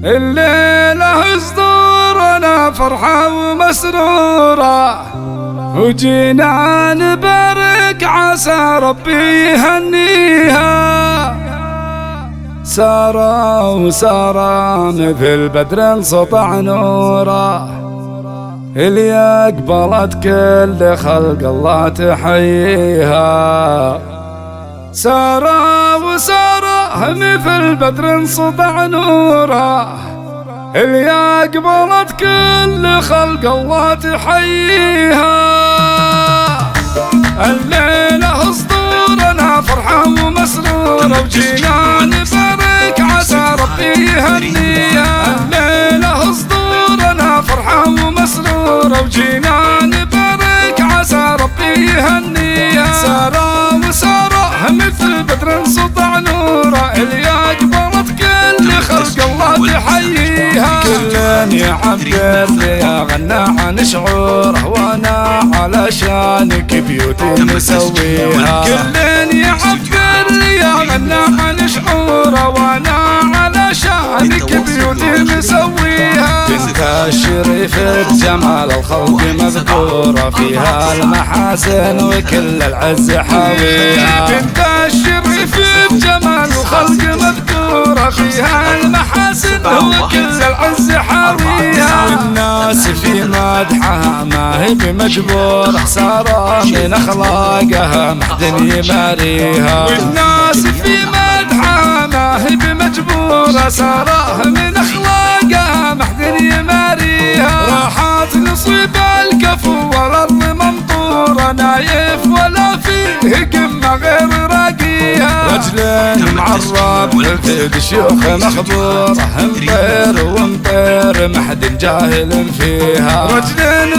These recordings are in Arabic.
الليلة صدورنا فرحة ومسرورة، وجينا نبارك عسى ربي يهنيها. سارة وسارة مثل بدر سطع نوره، اللي أقبلت كل خلق الله تحييها. سارة وسارة مثل بدر سطع نوره، اللي أقبلت كل خلق الله تحييها. الليلة صدورنا فرحة ومسرورة، وجينا نبارك عسى ربي يهنيها. الليلة صدورنا فرحة ومسرورة، وجينا نبارك عسى ربي يهنيها. سارة وسارة مثل بدر سطع نوره، اللي أقبلت كل خلق الله تحييها. كلن يعبر لي غنى عن شعوره، وانا علشانك بيوتي مسويها. كلن يعبر لي غنى عن شعوره، وانا علشانك بيوتي مسويها. بنت الشريف بجمال الخلق مذكورة، فيها المحاسن وكل العز حاويها. بنت الشريف بجمال الخلق مذكورة، فيها المحاسن وكل العز حاويها. والناس في مدحها ما هي بمجبورة، سارة من أخلاقها محد يماريها. والناس في مدحها ما هي بمجبورة، سارة من أخلاقها محد يماريها. راحت نصيب الكفو والأرض ممطورة، نايف ولا فيه قمة غير راقيها. رجل معرب مثل شيوخ مخبورة، مطير ومطير محد جاهل فيها. رجل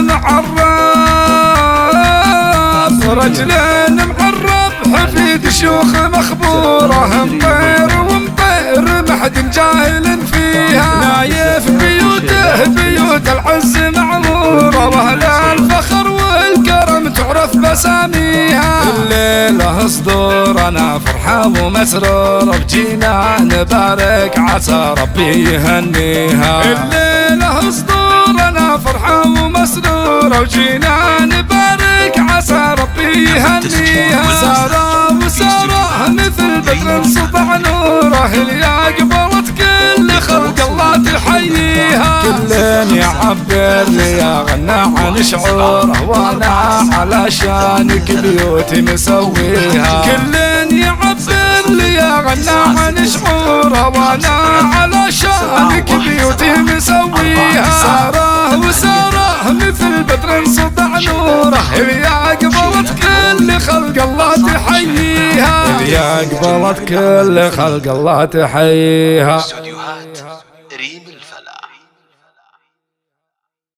معرب حفيد شيوخ مخبورة، مطير ومطير محد جاهل فيها. نايف بيوته بيوت العز معمورة، واهل الفخر والكرم تعرف بساميها. الليلة صدورنا فرحة ومسرورة، وجينا نبارك عسى ربي يهنيها. الليلة صدورنا فرحة ومسرورة، وجينا نبارك عسى ربي يهنيها. سارة وسارة مثل بدر سطع نوره، اللي أقبلت كل خلق الله تحييها. كلن يعبر لي غنى عن شعوره، وانا علشانك بيوتي مسويها. كلن يعبر لي غنى عن شعوره، وانا علشانك بيوتي مسويها. سارة وسارة مثل بدر سطع نوره، اللي أقبلت كل خلق الله تحييها. اللي أقبلت كل خلق الله تحييها.